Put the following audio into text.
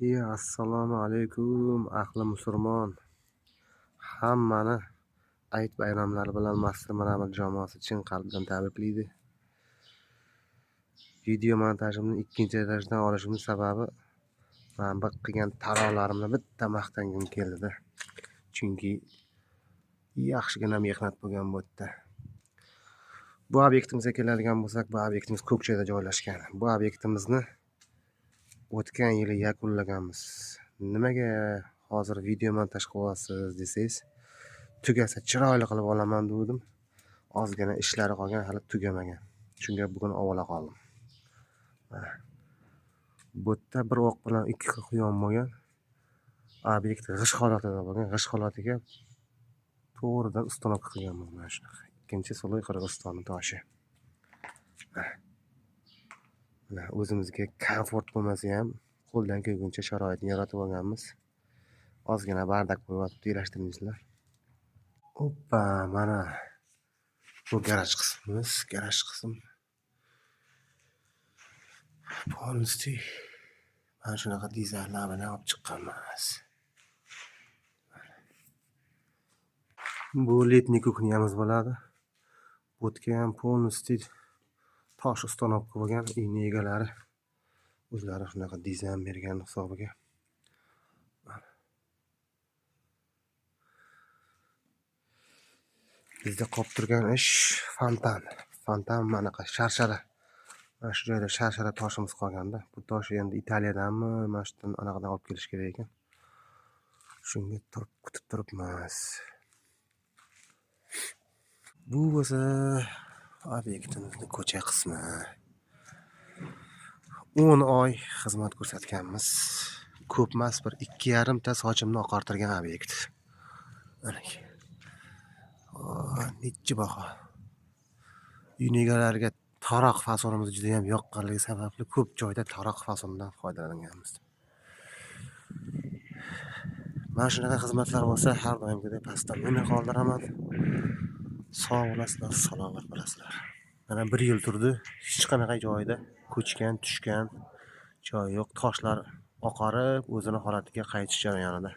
Assalomu alaykum ahli musulmon. Hammani Hayit bayramlari bilan Masjid Marhamat jamoasi chin qalbdan tabriklaydi. Video montajimni ikkinchi etajdan olishimning sababi men qilgan taroqlarimni bitta maqtangim keldi. Chunki yaxshigina mehnat bo'lgan bu yerda. Bu obyektimizga keladigan bo'lsak, bu obyektimiz Ko'kchada joylashgan. Bu obyektimizni o'tgan yili yakunlaganmiz. Nimaga hozir video montaj qilyapsiz desangiz, tugasa chiroyli qilib olaman dedim. Ozgina ishlari qolgan, hali tugamagan. Shunga bugun avvala qoldim. Bu yerda bir o'q bilan ikki quyon bo'lgan. Obyekt g'ish holatida bo'lgan. G'ish holatiga to'g'ridan ustonovka qilganmiz mana shunaqa. Ikkinchi Suluy Qirg'iziston toshi. Mana o'zimizga komfort bo'lmasa ham qo'ldan kelguncha sharoitni yaratib olganmiz. Ozgina bardak qo'yib yurashtirmizlar. Oppa, mana bu garaj qismimiz, garaj qism. Polностью mana shunaqa dizaynlar bilan olib chiqqanmiz. Bu letniy kuxnyamiz bo'ladi. Bu yerga ham polностью tosh ustonovka bo'lgan, uyni egalari o'zlari shunaqa dizayn bergan hisobiga. Bizda qolib turgan ish fontan. Fontan manaqa sharshara. Mana shu joyda sharshara toshimiz qolganda, bu tosh endi Italiyadanmi, mana shu yerdan anaqadan olib kelish kerak ekan. Shunga turib kutib turibmiz. Bu bo'lsa obyektimizning ko'cha qismi. 10 oy xizmat ko'rsatganmiz. Ko'pmas bir 2,5 ta sochimni oqartirgan obyekt. Mana nechi baho. Uy egalariga taroq fasonimiz juda ham yoqqanligi sababli ko'p joyda taroq fasondan foydalanganmiz. Mana shunaqa xizmatlar bo'lsa, har doimgidek pastdan meni qoldiraman. Sog' bo'lasizlar, salomat bo'lasizlar. Mana 1 yil turdi, hech qanaqa joyda ko'chgan, tushgan joy yo'q. Toshlar oqarib, o'zini holatiga qaytish jarayonida.